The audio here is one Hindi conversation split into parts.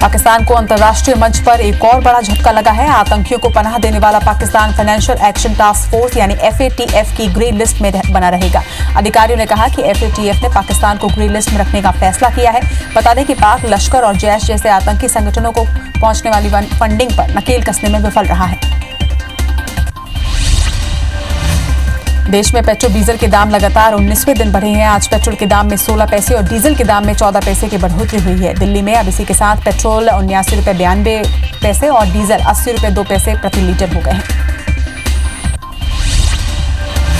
पाकिस्तान को अंतर्राष्ट्रीय मंच पर एक और बड़ा झटका लगा है। आतंकियों को पनाह देने वाला Pakistan financial action task force यानी FATF की ग्रे लिस्ट में बना रहेगा। अधिकारियों ने कहा कि FATF ने पाकिस्तान को ग्रे लिस्ट में रखने का फैसला किया है। बता दें कि पाक लश्कर और जैश जैसे आतंकी संगठनों को पहुंचने वाली फंडिंग पर नकेल कसने में विफल रहा है। देश में पेट्रोल डीजल के दाम लगातार 19वें दिन बढ़े हैं। आज पेट्रोल के दाम में 16 पैसे और डीजल के दाम में 14 पैसे की बढ़ोतरी हुई है। दिल्ली में अब इसी के साथ पेट्रोल 79 रुपये 92 पैसे और डीजल 80 रुपये 2 पैसे प्रति लीटर हो गए हैं।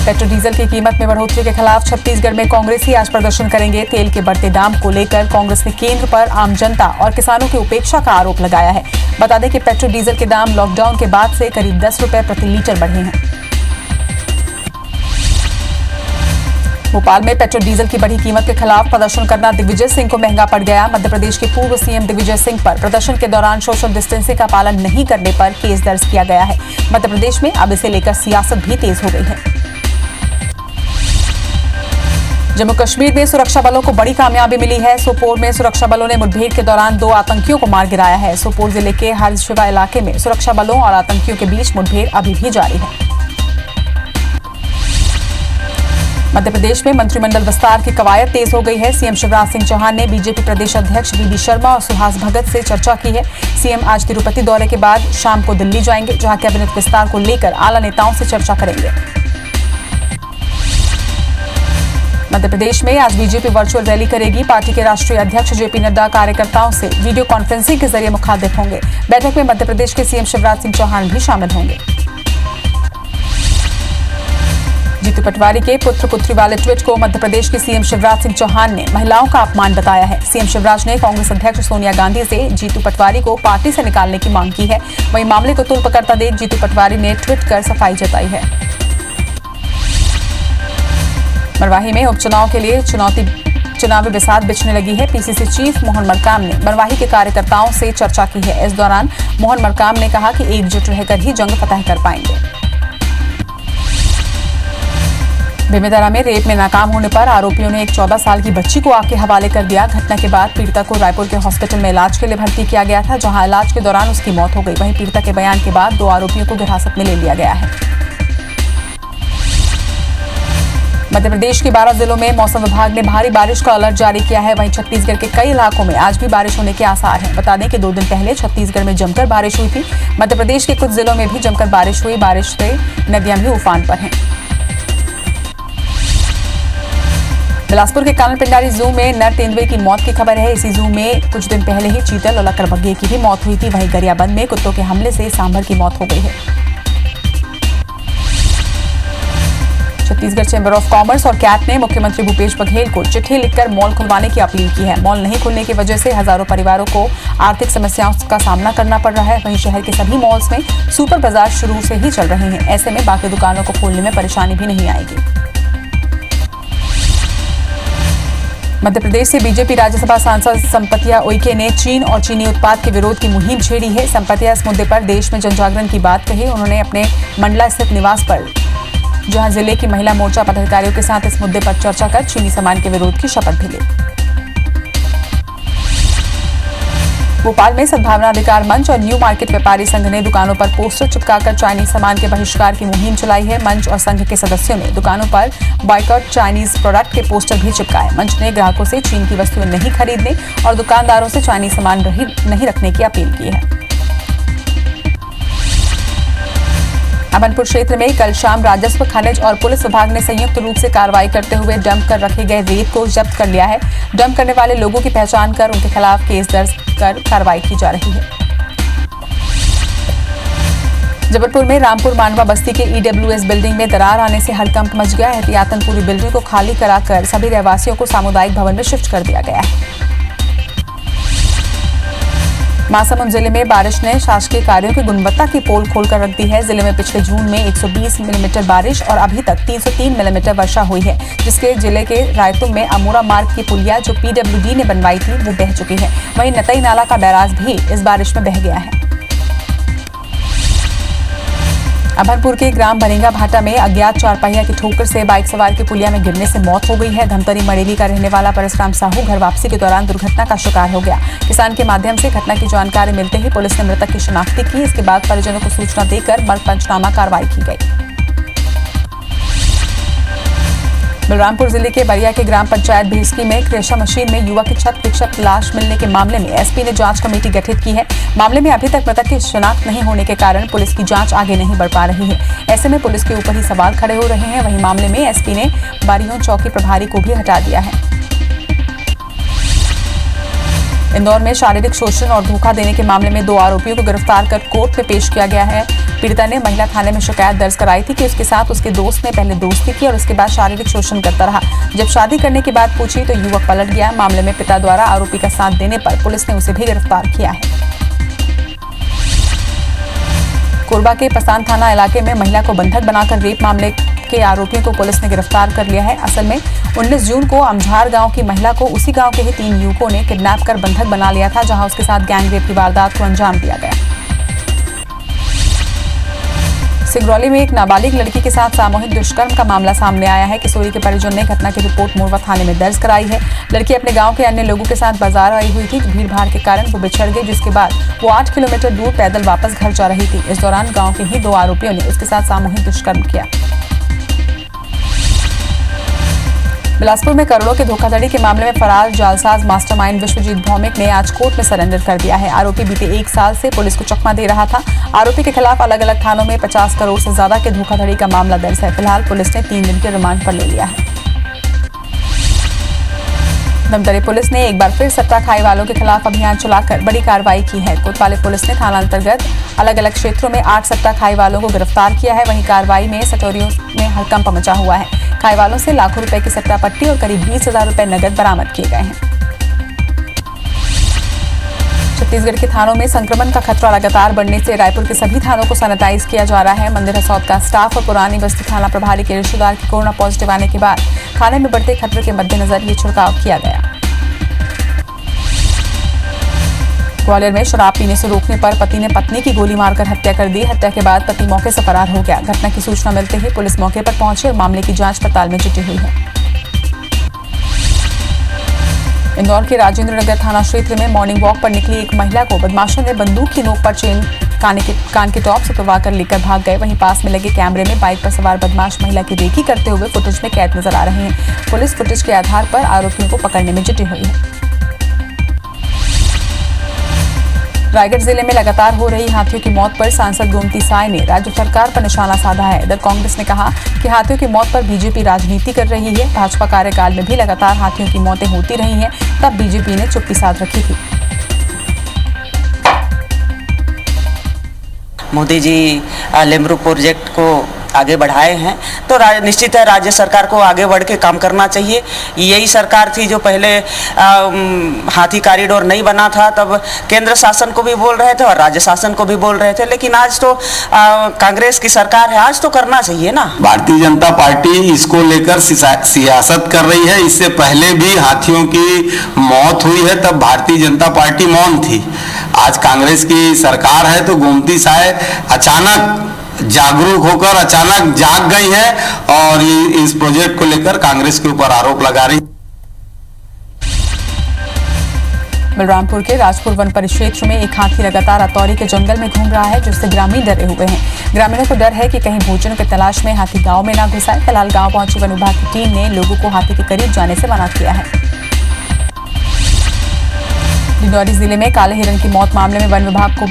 पेट्रोल डीजल की कीमत में बढ़ोतरी के खिलाफ छत्तीसगढ़ में कांग्रेसी आज प्रदर्शन करेंगे। तेल के बढ़ते दाम को लेकर कांग्रेस ने केंद्र पर आम जनता और किसानों की उपेक्षा का आरोप लगाया है। बता दें कि पेट्रोल डीजल के दाम लॉकडाउन के बाद से करीब 10 रुपये प्रति लीटर बढ़े हैं। भोपाल में पेट्रोल डीजल की बढ़ी कीमत के खिलाफ प्रदर्शन करना दिग्विजय सिंह को महंगा पड़ गया। मध्य प्रदेश के पूर्व सीएम दिग्विजय सिंह पर प्रदर्शन के दौरान सोशल डिस्टेंसिंग का पालन नहीं करने पर केस दर्ज किया गया है। मध्य प्रदेश में अब इसे लेकर सियासत भी तेज हो गई है। जम्मू कश्मीर में सुरक्षा बलों को बड़ी कामयाबी मिली है। सोपोर में सुरक्षा बलों ने मुठभेड़ के दौरान 2 आतंकियों को मार गिराया है। सोपोर जिले के हरशिवा इलाके में सुरक्षा बलों और आतंकियों के बीच मुठभेड़ अभी भी जारी है। मध्य प्रदेश में मंत्रिमंडल विस्तार की कवायद तेज हो गई है। सीएम शिवराज सिंह चौहान ने बीजेपी प्रदेश अध्यक्ष VD शर्मा और सुहास भगत से चर्चा की है। सीएम आज तिरुपति दौरे के बाद शाम को दिल्ली जाएंगे, जहां कैबिनेट विस्तार को लेकर आला नेताओं से चर्चा करेंगे। मध्य प्रदेश में आज बीजेपी वर्चुअल रैली करेगी। पार्टी के राष्ट्रीय अध्यक्ष JP नड्डा कार्यकर्ताओं से वीडियो कॉन्फ्रेंसिंग के जरिए मुखातिब होंगे। बैठक में मध्य प्रदेश के सीएम शिवराज सिंह चौहान भी शामिल होंगे। जीतू पटवारी के पुत्र पुत्री वाले ट्वीट को मध्य प्रदेश के सीएम शिवराज सिंह चौहान ने महिलाओं का अपमान बताया है। सीएम शिवराज ने कांग्रेस अध्यक्ष सोनिया गांधी से जीतू पटवारी को पार्टी से निकालने की मांग की है। वहीं मामले को तुल पकड़ता देख जीतू पटवारी ने ट्वीट कर सफाई जताई है। मरवाही में उपचुनाव के लिए चुनावी बिसात बिछने लगी है। PCC चीफ मोहन मरकाम ने मरवाही के कार्यकर्ताओं से चर्चा की है। इस दौरान मोहन मरकाम ने कहा कि एकजुट रहकर ही जंग फतह कर पाएंगे। बेमेतरा में रेप में नाकाम होने पर आरोपियों ने एक 14 साल की बच्ची को आग के हवाले कर दिया। घटना के बाद पीड़िता को रायपुर के हॉस्पिटल में इलाज के लिए भर्ती किया गया था, जहां इलाज के दौरान उसकी मौत हो गई। वहीं पीड़िता के बयान के बाद 2 आरोपियों को हिरासत में ले लिया गया है। मध्य प्रदेश के 12 जिलों में मौसम विभाग ने भारी बारिश का अलर्ट जारी किया है। वहीं छत्तीसगढ़ के कई इलाकों में आज भी बारिश होने के आसार हैं। बता दें कि 2 दिन पहले छत्तीसगढ़ में जमकर बारिश हुई थी। मध्य प्रदेश के कुछ जिलों में भी जमकर बारिश हुई। बारिश से नदियां भी उफान पर हैं। बिलासपुर के कानन पिंडारी जू में नर तेंदुए की मौत की खबर है। इसी जू में कुछ दिन पहले ही चीतल और लकड़बग्घे की भी मौत हुई थी। वहीं गरियाबंद में कुत्तों के हमले से सांभर की मौत हो गई है। छत्तीसगढ़ चैंबर ऑफ कॉमर्स और कैट ने मुख्यमंत्री भूपेश बघेल को चिट्ठी लिखकर मॉल खुलवाने की अपील की है। मॉल नहीं खुलने की वजह से हजारों परिवारों को आर्थिक समस्याओं का सामना करना पड़ रहा है। वहीं शहर के सभी मॉल्स में सुपर बाजार शुरू से ही चल रहे हैं। ऐसे में बाकी दुकानों को खोलने में परेशानी भी नहीं आएगी। मध्य प्रदेश से बीजेपी राज्यसभा सांसद संपतिया उइके ने चीन और चीनी उत्पाद के विरोध की मुहिम छेड़ी है। संपतिया इस मुद्दे पर देश में जनजागरण की बात कही। उन्होंने अपने मंडला स्थित निवास पर, जहां जिले की महिला मोर्चा पदाधिकारियों के साथ इस मुद्दे पर चर्चा कर चीनी सामान के विरोध की शपथ भी ली। भोपाल में सद्भावना अधिकार मंच और न्यू मार्केट व्यापारी संघ ने दुकानों पर पोस्टर चिपकाकर चाइनीज सामान के बहिष्कार की मुहिम चलाई है। मंच और संघ के सदस्यों ने दुकानों पर बॉयकॉट चाइनीज प्रोडक्ट के पोस्टर भी चिपकाए। मंच ने ग्राहकों से चीन की वस्तुएं नहीं खरीदने और दुकानदारों से चाइनीज सामान नहीं रखने की अपील की है। अमनपुर क्षेत्र में कल शाम राजस्व, खनिज और पुलिस विभाग ने संयुक्त रूप से कार्रवाई करते हुए डंप कर रखे गए रेत को जब्त कर लिया है। डंप करने वाले लोगों की पहचान कर उनके खिलाफ केस दर्ज कर कार्रवाई की जा रही है। जबलपुर में रामपुर मानवा बस्ती के EWS बिल्डिंग में दरार आने से हड़कंप मच गया। एहतियातन पूरी बिल्डिंग को खाली कराकर सभी रहवासियों को सामुदायिक भवन में शिफ्ट कर दिया गया है। महासमुंद जिले में बारिश ने शासकीय कार्यों की गुणवत्ता की पोल खोलकर रख दी है। जिले में पिछले जून में 120 मिलीमीटर बारिश और अभी तक 303 मिलीमीटर वर्षा हुई है, जिसके जिले के रायतुंग में अमोरा मार्ग की पुलिया जो PWD ने बनवाई थी वो बह चुकी है। वहीं नतई नाला का बैराज भी इस बारिश में बह गया है। अभनपुर के ग्राम बनेगा भाटा में अज्ञात चारपहिया की ठोकर से बाइक सवार की पुलिया में गिरने से मौत हो गई है। धमतरी मड़ेली का रहने वाला परसराम साहू घर वापसी के दौरान दुर्घटना का शिकार हो गया। किसान के माध्यम से घटना की जानकारी मिलते ही पुलिस ने मृतक की शिनाख्ती की। इसके बाद परिजनों को सूचना देकर मर्ग पंचनामा कार्रवाई की गई। बलरामपुर जिले के बरिया के ग्राम पंचायत भेस्की में क्रेशर मशीन में युवक की छत विक्षत लाश मिलने के मामले में एसपी ने जांच कमेटी गठित की है। मामले में अभी तक मृतक की शिनाख्त नहीं होने के कारण पुलिस की जांच आगे नहीं बढ़ पा रही है। ऐसे में पुलिस के ऊपर ही सवाल खड़े हो रहे हैं। वहीं मामले में एसपी ने बारियों चौकी प्रभारी को भी हटा दिया है। इंदौर में शारीरिक शोषण और धोखा देने के मामले में 2 आरोपियों को गिरफ्तार कर कोर्ट में पेश किया गया है। पीड़िता ने महिला थाने में शिकायत दर्ज कराई थी कि उसके साथ उसके दोस्त ने पहले दोस्ती की और उसके बाद शारीरिक शोषण करता रहा। जब शादी करने की बात पूछी तो युवक पलट गया। मामले में पिता द्वारा आरोपी का साथ देने पर पुलिस ने उसे भी गिरफ्तार किया है। कोरबा के पसान थाना इलाके में महिला को बंधक बनाकर रेप मामले के आरोपियों को पुलिस ने गिरफ्तार कर लिया है। असल में 19 जून को अमझार गांव की महिला को उसी गांव के ही 3 युवकों ने किडनैप कर बंधक बना लिया था, जहां उसके साथ गैंग रेप की वारदात को अंजाम दिया गया। सिंगरौली में एक नाबालिग लड़की के साथ सामूहिक दुष्कर्म का मामला सामने आया है। किशोरी के परिजन ने घटना की रिपोर्ट मोरवा थाने में दर्ज कराई है। लड़की अपने गांव के अन्य लोगों के साथ बाजार आई हुई थी। भीड़ भाड़ के कारण वो बिछड़ गई, जिसके बाद वो 8 किलोमीटर दूर पैदल वापस घर जा रही थी। इस दौरान गांव के ही 2 आरोपियों ने उसके साथ सामूहिक दुष्कर्म किया। बिलासपुर में करोड़ों के धोखाधड़ी के मामले में फरार जालसाज मास्टरमाइंड विश्वजीत भौमिक ने आज कोर्ट में सरेंडर कर दिया है। आरोपी बीते 1 साल से पुलिस को चकमा दे रहा था। आरोपी के खिलाफ अलग अलग थानों में 50 करोड़ से ज्यादा के धोखाधड़ी का मामला दर्ज है। फिलहाल पुलिस ने 3 दिन के रिमांड पर ले लिया है। धमतरी पुलिस ने एक बार फिर सट्टा खाई वालों के खिलाफ अभियान चलाकर बड़ी कार्रवाई की है। कोतवाली पुलिस ने थाना अंतर्गत अलग अलग क्षेत्रों में 8 सट्टा खाई वालों को गिरफ्तार किया है। वहीं कार्रवाई में सटोरियों में हड़कंप मचा हुआ है। खाई वालों से लाखों रुपए की सट्टा पट्टी और करीब 20,000 रुपए नगद बरामद किए गए हैं। छत्तीसगढ़ के थानों में संक्रमण का खतरा लगातार बढ़ने से रायपुर के सभी थानों को सैनिटाइज किया जा रहा है। मंदिर हसौद का स्टाफ और पुरानी बस्ती थाना प्रभारी के रिश्तेदार की कोरोना पॉजिटिव आने के बाद थाने में बढ़ते खतरे के मद्देनजर ये छिड़काव किया गया। ग्वालियर में शराब पीने से रोकने पर पति ने पत्नी की गोली मारकर हत्या कर दी। हत्या के बाद पति मौके से फरार हो गया। घटना की सूचना मिलते ही पुलिस मौके पर पहुंची और मामले की जांच पड़ताल में जुटी हुई है। इंदौर के राजेंद्र नगर थाना क्षेत्र में मॉर्निंग वॉक पर निकली एक महिला को बदमाशों ने बंदूक की नोक पर चेन कान के टॉप से तुड़वा कर लेकर भाग गए। वहीं पास में लगे कैमरे में बाइक पर सवार बदमाश महिला की रेकी करते हुए फुटेज में कैद नजर आ रहे हैं। पुलिस फुटेज के आधार पर आरोपियों को पकड़ने में जुटी हुई है। रायगढ़ जिले में लगातार हो रही हाथियों की मौत पर सांसद गोमती साय ने राज्य सरकार पर निशाना साधा है। इधर कांग्रेस ने कहा कि हाथियों की मौत पर बीजेपी राजनीति कर रही है। भाजपा कार्यकाल में भी लगातार हाथियों की मौतें होती रही हैं, तब बीजेपी ने चुप्पी साध रखी थी। मोदी जी लेमरू प्रोजेक्ट को आगे बढ़ाए हैं, तो निश्चित है राज्य सरकार को आगे बढ़ के काम करना चाहिए। यही सरकार थी जो पहले हाथी कॉरिडोर नहीं बना था, तब केंद्र शासन को भी बोल रहे थे और राज्य शासन को भी बोल रहे थे, लेकिन आज तो कांग्रेस की सरकार है, आज तो करना चाहिए ना। भारतीय जनता पार्टी इसको लेकर सियासत कर रही है। इससे पहले भी हाथियों की मौत हुई है, तब भारतीय जनता पार्टी मौन थी। आज कांग्रेस की सरकार है तो गोमती साय अचानक जागरूक होकर अचानक जाग गई है और ये इस प्रोजेक्ट को लेकर कांग्रेस के ऊपर आरोप लगा रही है। बलरामपुर के राजपुर वन परिक्षेत्र में एक हाथी लगातार अतौरी के जंगल में घूम रहा है, जिससे ग्रामीण डरे हुए हैं। ग्रामीणों को डर है कि कहीं भोजन की तलाश में हाथी गांव में ना घुस आए। फिलहाल गांव पहुंची वन विभाग की टीम ने लोगों को हाथी के करीब जाने से मना किया है। डिंडौरी जिले में काले हिरण की मौत मामले में वन विभाग को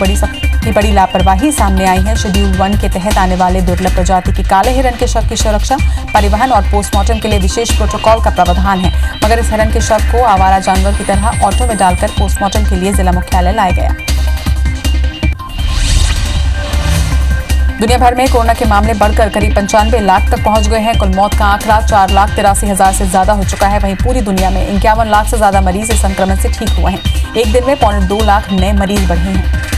बड़ी लापरवाही सामने आई है। शेड्यूल 1 के तहत आने वाले दुर्लभ प्रजाति के काले हिरण के शव की सुरक्षा, परिवहन और पोस्टमार्टम के लिए विशेष प्रोटोकॉल का प्रावधान है, मगर इस हिरण के शव को आवारा जानवर की तरह ऑटो में डालकर पोस्टमार्टम के लिए जिला मुख्यालय लाया गया। दुनिया भर में कोरोना के मामले बढ़कर करीब 95 लाख तक पहुंच गए हैं। कुल मौत का आंकड़ा 4,83,000 से ज्यादा हो चुका है। वहीं पूरी दुनिया में 51 लाख से ज्यादा मरीज इस संक्रमण से ठीक हुए हैं। एक दिन में 2.2 लाख नए मरीज बढ़े हैं।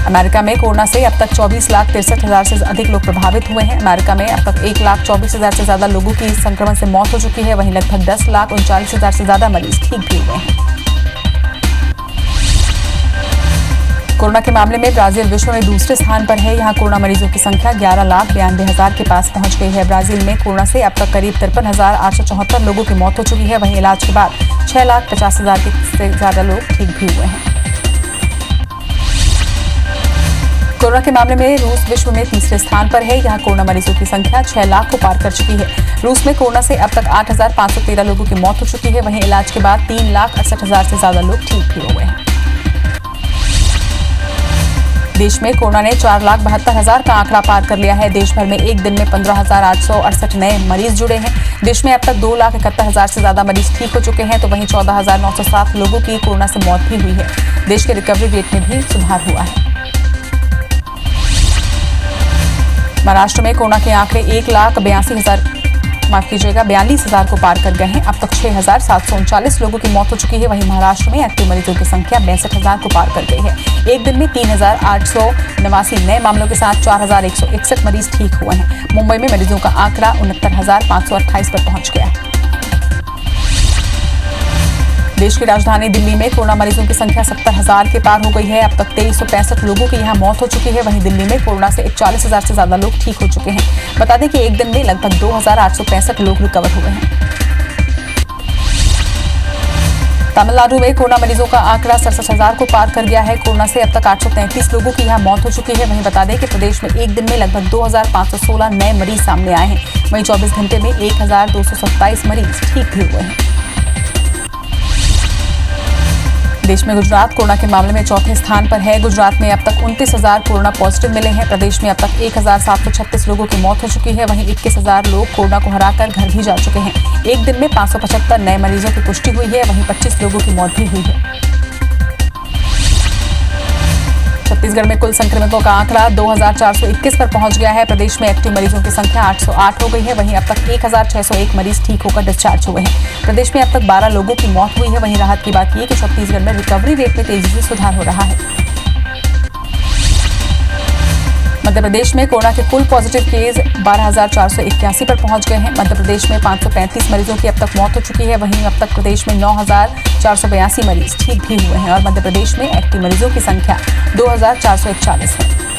अमेरिका में कोरोना से अब तक 24,63,000 से अधिक लोग प्रभावित हुए हैं। अमेरिका में अब तक 1,24,000 से ज्यादा लोगों की इस संक्रमण से मौत हो चुकी है। वहीं लगभग 10,39,000 से ज्यादा मरीज ठीक भी हुए हैं। कोरोना के मामले में ब्राजील विश्व में दूसरे स्थान पर है। यहाँ कोरोना मरीजों की संख्या 11,92,000 के पास पहुंच गई है। ब्राजील में कोरोना से अब तक करीब 53,874 लोगों की मौत हो चुकी है। वहीं इलाज के बाद 6,50,000 से ज्यादा लोग ठीक भी हुए हैं। कोरोना के मामले में रूस विश्व में तीसरे स्थान पर है। यहाँ कोरोना मरीजों की संख्या 6 लाख को पार कर चुकी है। रूस में कोरोना से अब तक 8,513 लोगों की मौत हो चुकी है। वहीं इलाज के बाद 3,68,000 से ज्यादा लोग ठीक भी हुए हैं। देश में कोरोना ने 4,72,000 का आंकड़ा पार कर लिया है। देश भर में एक दिन में 15,868 नए मरीज जुड़े हैं। देश में अब तक 2,71,000 से ज्यादा मरीज ठीक हो चुके हैं, तो वहीं 14,907 लोगों की कोरोना से मौत भी हुई है। देश के रिकवरी रेट में भी सुधार हुआ है। महाराष्ट्र में कोरोना के आंकड़े 1,42,000 को पार कर गए हैं। अब तक 6,739 लोगों की मौत हो चुकी है। वहीं महाराष्ट्र में एक्टिव मरीजों की संख्या 62,000 को पार कर गई है। एक दिन में 3,889 नए मामलों के साथ 4,161 मरीज ठीक हुए हैं। मुंबई में मरीजों का आंकड़ा 69,528 पर पहुंच गया है। देश की राजधानी दिल्ली में कोरोना मरीजों की संख्या 70,000 के पार हो गई है। अब तक 2365 लोगों की यहां मौत हो चुकी है। वहीं दिल्ली में कोरोना से 41,000 से ज्यादा लोग ठीक हो चुके हैं। बता दें कि एक दिन में लगभग 2,865 लोग रिकवर हुए हैं। तमिलनाडु में कोरोना मरीजों का आंकड़ा 67,000 को पार कर गया है। कोरोना से अब तक 833 लोगों की यहां मौत हो चुकी है। वहीं बता दें कि प्रदेश में एक दिन में लगभग 2,516 नए मरीज सामने आए हैं। वहीं 24 घंटे में 1,227 मरीज ठीक भी हुए हैं। देश में गुजरात कोरोना के मामले में चौथे स्थान पर है। गुजरात में अब तक 29,000 कोरोना पॉजिटिव मिले हैं। प्रदेश में अब तक 1,736 लोगों की मौत हो चुकी है। वहीं 21,000 लोग कोरोना को हराकर घर भी जा चुके हैं। एक दिन में 575 नए मरीजों की पुष्टि हुई है। वहीं 25 लोगों की मौत भी हुई है। छत्तीसगढ़ में कुल संक्रमितों का आंकड़ा 2,421 पर पहुंच गया है। प्रदेश में एक्टिव मरीजों की संख्या 808 हो गई है। वहीं अब तक 1,601 मरीज ठीक होकर डिस्चार्ज हुए हैं। प्रदेश में अब तक 12 लोगों की मौत हुई है। वहीं राहत की बात यह कि छत्तीसगढ़ में रिकवरी रेट में तेजी से सुधार हो रहा है। मध्य प्रदेश में कोरोना के कुल पॉजिटिव केस 12,481 पर पहुंच गए हैं। मध्य प्रदेश में 535 मरीजों की अब तक मौत हो चुकी है। वहीं अब तक प्रदेश में 9,482 मरीज ठीक भी हुए हैं और मध्य प्रदेश में एक्टिव मरीजों की संख्या 2,441 है।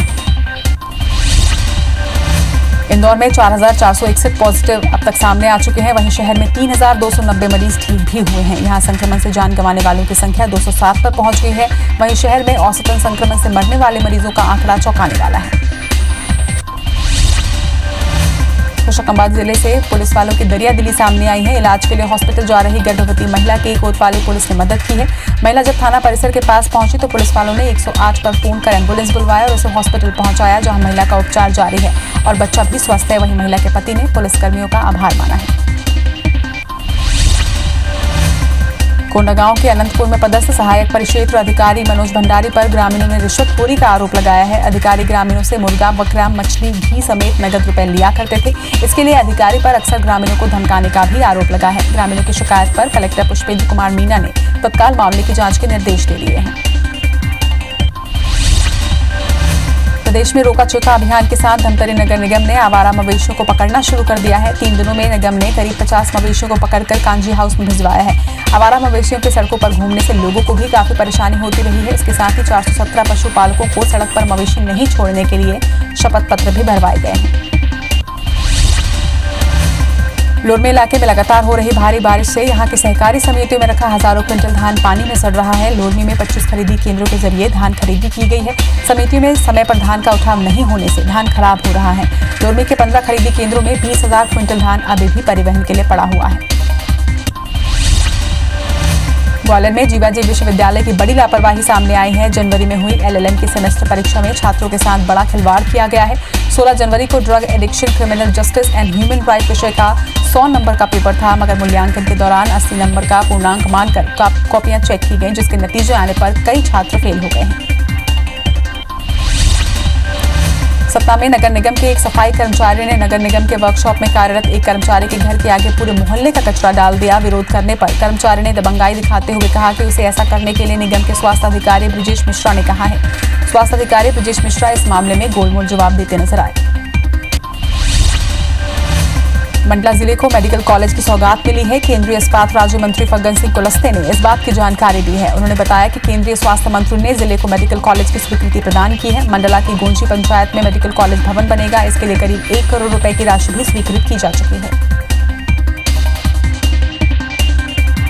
इंदौर में 4,461 पॉजिटिव अब तक सामने आ चुके हैं। वहीं शहर में 3,290 मरीज ठीक भी हुए हैं। यहां संक्रमण से जान गंवाने वालों की संख्या 207 पर पहुंच गई है। वहीं शहर में औसतन संक्रमण से मरने वाले मरीजों का आंकड़ा चौंकाने वाला है। होशंगाबाद जिले से पुलिस वालों की दरियादिली सामने आई है। इलाज के लिए हॉस्पिटल जा रही गर्भवती महिला की कोतवाली पुलिस ने मदद की है। महिला जब थाना परिसर के पास पहुंची तो पुलिस वालों ने 108 पर फोन कर एम्बुलेंस बुलवाया और उसे हॉस्पिटल पहुंचाया, जहां महिला का उपचार जारी है और बच्चा भी स्वस्थ है। वहीं महिला के पति ने पुलिसकर्मियों का आभार माना है। कोंडागांव के अनंतपुर में पदस्थ सहायक परिक्षेत्र अधिकारी मनोज भंडारी पर ग्रामीणों ने रिश्वतखोरी का आरोप लगाया है। अधिकारी ग्रामीणों से मुर्गा, बकरा, मछली, घी समेत नगद रुपए लिया करते थे। इसके लिए अधिकारी पर अक्सर ग्रामीणों को धमकाने का भी आरोप लगा है। ग्रामीणों की शिकायत पर कलेक्टर पुष्पेंद्र कुमार मीना ने तत्काल मामले की जांच के निर्देश दे दिए हैं। प्रदेश में रोका छेका अभियान के साथ धमतरी नगर निगम ने आवारा मवेशियों को पकड़ना शुरू कर दिया है। 3 दिनों में निगम ने करीब 50 मवेशियों को पकड़कर कांजी हाउस में भिजवाया है। आवारा मवेशियों के सड़कों पर घूमने से लोगों को भी काफी परेशानी होती रही है। इसके साथ ही 417 पशुपालकों को सड़क पर मवेशी नहीं छोड़ने के लिए शपथ पत्र भी भरवाए गए हैं। लोरमी इलाके में लगातार हो रही भारी बारिश से यहां की सहकारी समितियों में रखा हजारों क्विंटल धान पानी में सड़ रहा है। लोरमी में 25 खरीदी केंद्रों के जरिए धान खरीदी की गई है। समितियों में समय पर धान का उठाव नहीं होने से धान खराब हो रहा है। लोरमी के 15 खरीदी केंद्रों में 20,000 क्विंटल धान अभी भी परिवहन के लिए पड़ा हुआ है। ग्वालियर में जीवाजी विश्वविद्यालय की बड़ी लापरवाही सामने आई है। जनवरी में हुई LLM की सेमेस्टर परीक्षा में छात्रों के साथ बड़ा खिलवाड़ किया गया है। 16 जनवरी को drug addiction, criminal justice and human right विषय का 100 नंबर का पेपर था, मगर मूल्यांकन के दौरान 80 नंबर का पूर्णांक मानकर कॉपियां चेक की गईं, जिसके नतीजे आने पर कई छात्र फेल हो गए हैं। सतना में नगर निगम के एक सफाई कर्मचारी ने नगर निगम के वर्कशॉप में कार्यरत एक कर्मचारी के घर के आगे पूरे मोहल्ले का कचरा डाल दिया। विरोध करने पर कर्मचारी ने दबंगाई दिखाते हुए कहा कि उसे ऐसा करने के लिए निगम के स्वास्थ्य अधिकारी ब्रिजेश मिश्रा ने कहा है। स्वास्थ्य अधिकारी ब्रिजेश मिश्रा इस मामले में गोलमोल जवाब देते नजर आए। मंडला जिले को मेडिकल कॉलेज की सौगात मिली है। केंद्रीय इस्पात राज्य मंत्री फग्गन सिंह कुलस्ते ने इस बात की जानकारी दी है। उन्होंने बताया कि केंद्रीय स्वास्थ्य मंत्री ने जिले को मेडिकल कॉलेज की स्वीकृति प्रदान की है। मंडला की गोंजी पंचायत में मेडिकल कॉलेज भवन बनेगा। इसके लिए करीब 1 करोड़ रुपए की राशि भी स्वीकृत की जा चुकी है।